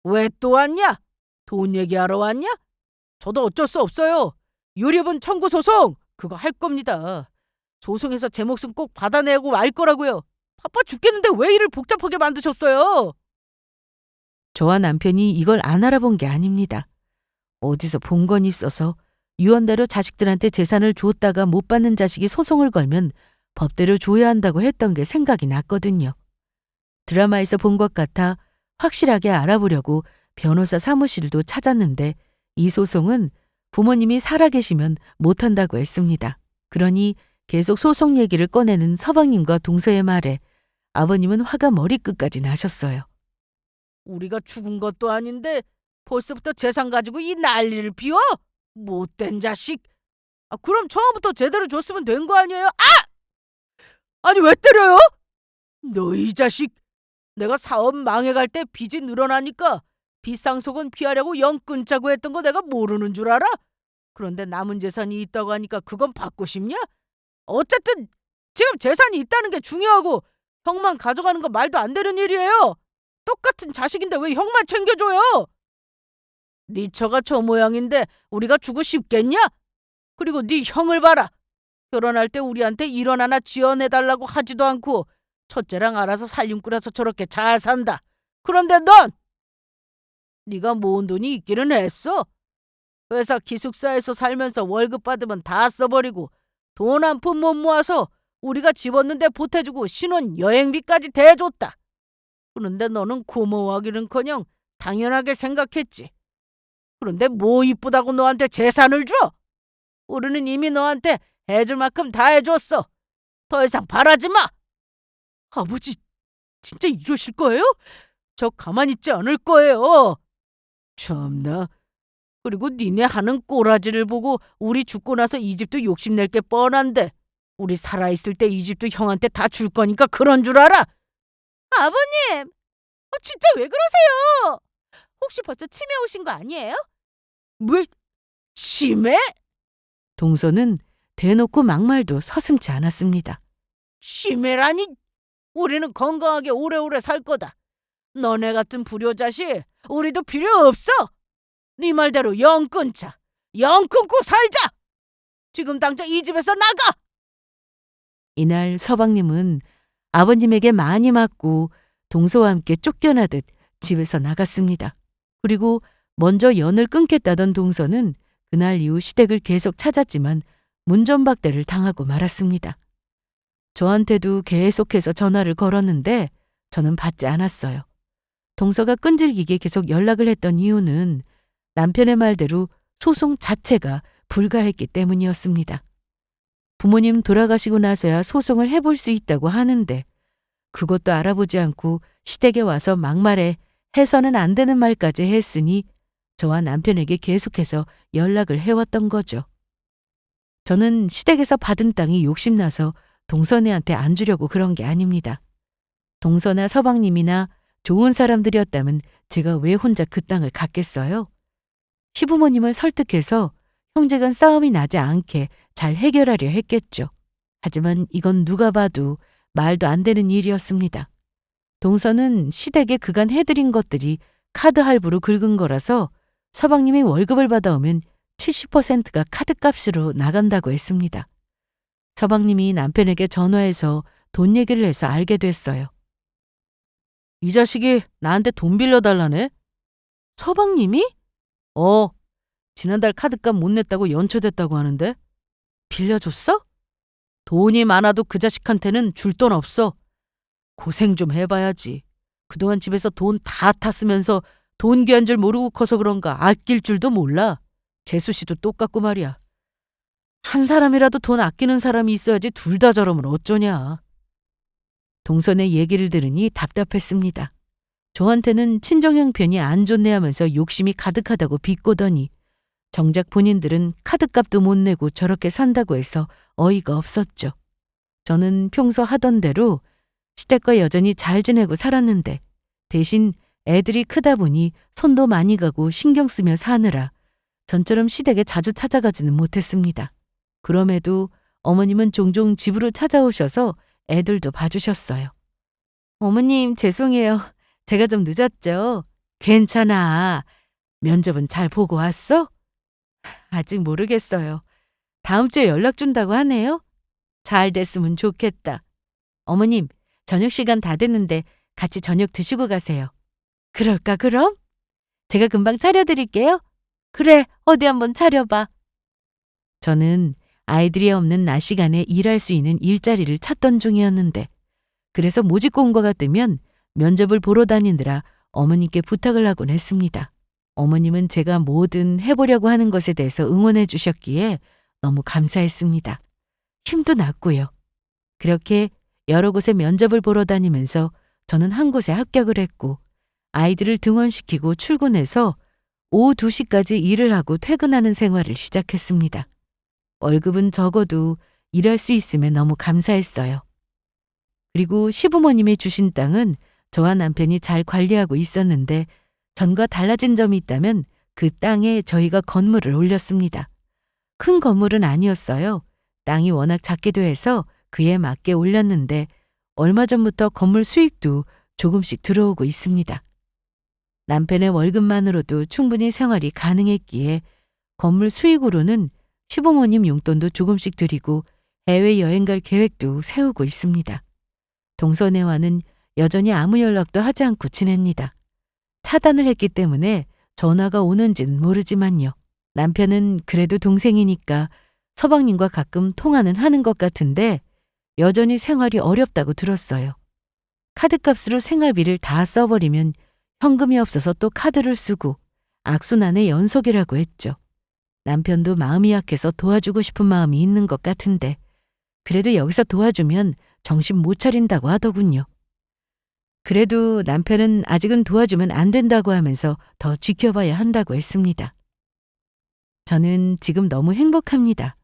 왜 또 왔냐? 돈 얘기하러 왔냐? 저도 어쩔 수 없어요. 유리분 청구 소송 그거 할 겁니다. 소송에서 제 목숨 꼭 받아내고 말 거라고요. 바빠 죽겠는데 왜 일을 복잡하게 만드셨어요? 저와 남편이 이걸 안 알아본 게 아닙니다. 어디서 본 건 있어서 유언대로 자식들한테 재산을 줬다가 못 받는 자식이 소송을 걸면 법대로 줘야 한다고 했던 게 생각이 났거든요. 드라마에서 본 것 같아 확실하게 알아보려고 변호사 사무실도 찾았는데 이 소송은 부모님이 살아계시면 못한다고 했습니다. 그러니 계속 소송 얘기를 꺼내는 서방님과 동서의 말에 아버님은 화가 머리끝까지 나셨어요. 우리가 죽은 것도 아닌데 벌써부터 재산 가지고 이 난리를 피워? 못된 자식. 그럼 처음부터 제대로 줬으면 된 거 아니에요? 아니 왜 때려요? 너 이 자식. 내가 사업 망해갈 때 빚이 늘어나니까 빚상속은 피하려고 영 끊자고 했던 거 내가 모르는 줄 알아? 그런데 남은 재산이 있다고 하니까 그건 받고 싶냐? 어쨌든 지금 재산이 있다는 게 중요하고 형만 가져가는 거 말도 안 되는 일이에요. 똑같은 자식인데 왜 형만 챙겨줘요? 네 처가 저 모양인데 우리가 주고 싶겠냐? 그리고 네 형을 봐라. 결혼할 때 우리한테 1원 하나 지어내달라고 하지도 않고 첫째랑 알아서 살림 꾸려서 저렇게 잘 산다. 그런데 넌 네가 모은 돈이 있기는 했어. 회사 기숙사에서 살면서 월급 받으면 다 써버리고 돈 한 푼 못 모아서 우리가 집었는데 보태주고 신혼 여행비까지 대줬다. 그런데 너는 고마워하기는커녕 당연하게 생각했지. 그런데 뭐 이쁘다고 너한테 재산을 줘? 우리는 이미 너한테 해줄 만큼 다 해줬어. 더 이상 바라지 마. 아버지, 진짜 이러실 거예요? 저 가만히 있지 않을 거예요. 참나. 그리고 니네 하는 꼬라지를 보고 우리 죽고 나서 이 집도 욕심낼 게 뻔한데 우리 살아있을 때 이 집도 형한테 다 줄 거니까 그런 줄 알아? 아버님! 진짜 왜 그러세요? 혹시 벌써 치매 오신 거 아니에요? 뭐? 치매? 동서는 대놓고 막말도 서슴지 않았습니다. 치매라니? 우리는 건강하게 오래오래 살 거다. 너네 같은 불효자식 우리도 필요 없어. 네 말대로 영 끊자. 영 끊고 살자. 지금 당장 이 집에서 나가. 이날 서방님은 아버님에게 많이 맞고 동서와 함께 쫓겨나듯 집에서 나갔습니다. 그리고 먼저 연을 끊겠다던 동서는 그날 이후 시댁을 계속 찾았지만 문전박대를 당하고 말았습니다. 저한테도 계속해서 전화를 걸었는데 저는 받지 않았어요. 동서가 끈질기게 계속 연락을 했던 이유는 남편의 말대로 소송 자체가 불가했기 때문이었습니다. 부모님 돌아가시고 나서야 소송을 해볼 수 있다고 하는데 그것도 알아보지 않고 시댁에 와서 막말에 해서는 안 되는 말까지 했으니 저와 남편에게 계속해서 연락을 해왔던 거죠. 저는 시댁에서 받은 땅이 욕심나서 동선애한테 안 주려고 그런 게 아닙니다. 동서나 서방님이나 좋은 사람들이었다면 제가 왜 혼자 그 땅을 갖겠어요? 시부모님을 설득해서 형제간 싸움이 나지 않게 잘 해결하려 했겠죠. 하지만 이건 누가 봐도 말도 안 되는 일이었습니다. 동서는 시댁에 그간 해드린 것들이 카드 할부로 긁은 거라서 서방님이 월급을 받아오면 70%가 카드값으로 나간다고 했습니다. 서방님이 남편에게 전화해서 돈 얘기를 해서 알게 됐어요. 이 자식이 나한테 돈 빌려달라네? 서방님이? 지난달 카드값 못 냈다고 연초됐다고 하는데? 빌려줬어? 돈이 많아도 그 자식한테는 줄 돈 없어. 고생 좀 해봐야지. 그동안 집에서 돈 다 탔으면서 돈 귀한 줄 모르고 커서 그런가 아낄 줄도 몰라. 재수 씨도 똑같고 말이야. 한 사람이라도 돈 아끼는 사람이 있어야지 둘 다 저러면 어쩌냐. 동선의 얘기를 들으니 답답했습니다. 저한테는 친정 형편이 안 좋네 하면서 욕심이 가득하다고 비꼬더니 정작 본인들은 카드값도 못 내고 저렇게 산다고 해서 어이가 없었죠. 저는 평소 하던 대로 시댁과 여전히 잘 지내고 살았는데 대신 애들이 크다 보니 손도 많이 가고 신경 쓰며 사느라 전처럼 시댁에 자주 찾아가지는 못했습니다. 그럼에도 어머님은 종종 집으로 찾아오셔서 애들도 봐주셨어요. 어머님 죄송해요. 제가 좀 늦었죠? 괜찮아. 면접은 잘 보고 왔어? 아직 모르겠어요. 다음 주에 연락 준다고 하네요. 잘 됐으면 좋겠다. 어머님, 저녁 시간 다 됐는데 같이 저녁 드시고 가세요. 그럴까 그럼? 제가 금방 차려드릴게요. 그래, 어디 한번 차려봐. 저는 아이들이 없는 낮 시간에 일할 수 있는 일자리를 찾던 중이었는데 그래서 모집 공고가 뜨면 면접을 보러 다니느라 어머님께 부탁을 하곤 했습니다. 어머님은 제가 뭐든 해보려고 하는 것에 대해서 응원해 주셨기에 너무 감사했습니다. 힘도 났고요. 그렇게 여러 곳에 면접을 보러 다니면서 저는 한 곳에 합격을 했고 아이들을 등원시키고 출근해서 오후 2시까지 일을 하고 퇴근하는 생활을 시작했습니다. 월급은 적어도 일할 수 있음에 너무 감사했어요. 그리고 시부모님이 주신 땅은 저와 남편이 잘 관리하고 있었는데 전과 달라진 점이 있다면 그 땅에 저희가 건물을 올렸습니다. 큰 건물은 아니었어요. 땅이 워낙 작기도 해서 그에 맞게 올렸는데 얼마 전부터 건물 수익도 조금씩 들어오고 있습니다. 남편의 월급만으로도 충분히 생활이 가능했기에 건물 수익으로는 시부모님 용돈도 조금씩 드리고 해외여행 갈 계획도 세우고 있습니다. 동서네와는 여전히 아무 연락도 하지 않고 지냅니다. 차단을 했기 때문에 전화가 오는지는 모르지만요. 남편은 그래도 동생이니까 서방님과 가끔 통화는 하는 것 같은데 여전히 생활이 어렵다고 들었어요. 카드값으로 생활비를 다 써버리면 현금이 없어서 또 카드를 쓰고 악순환의 연속이라고 했죠. 남편도 마음이 약해서 도와주고 싶은 마음이 있는 것 같은데 그래도 여기서 도와주면 정신 못 차린다고 하더군요. 그래도 남편은 아직은 도와주면 안 된다고 하면서 더 지켜봐야 한다고 했습니다. 저는 지금 너무 행복합니다.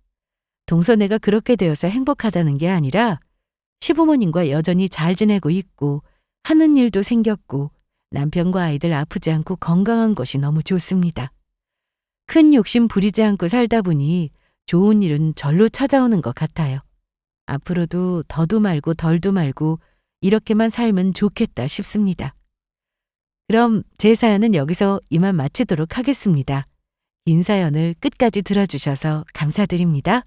동서내가 그렇게 되어서 행복하다는 게 아니라 시부모님과 여전히 잘 지내고 있고 하는 일도 생겼고 남편과 아이들 아프지 않고 건강한 것이 너무 좋습니다. 큰 욕심 부리지 않고 살다 보니 좋은 일은 절로 찾아오는 것 같아요. 앞으로도 더도 말고 덜도 말고 이렇게만 살면 좋겠다 싶습니다. 그럼 제 사연은 여기서 이만 마치도록 하겠습니다. 긴 사연을 끝까지 들어주셔서 감사드립니다.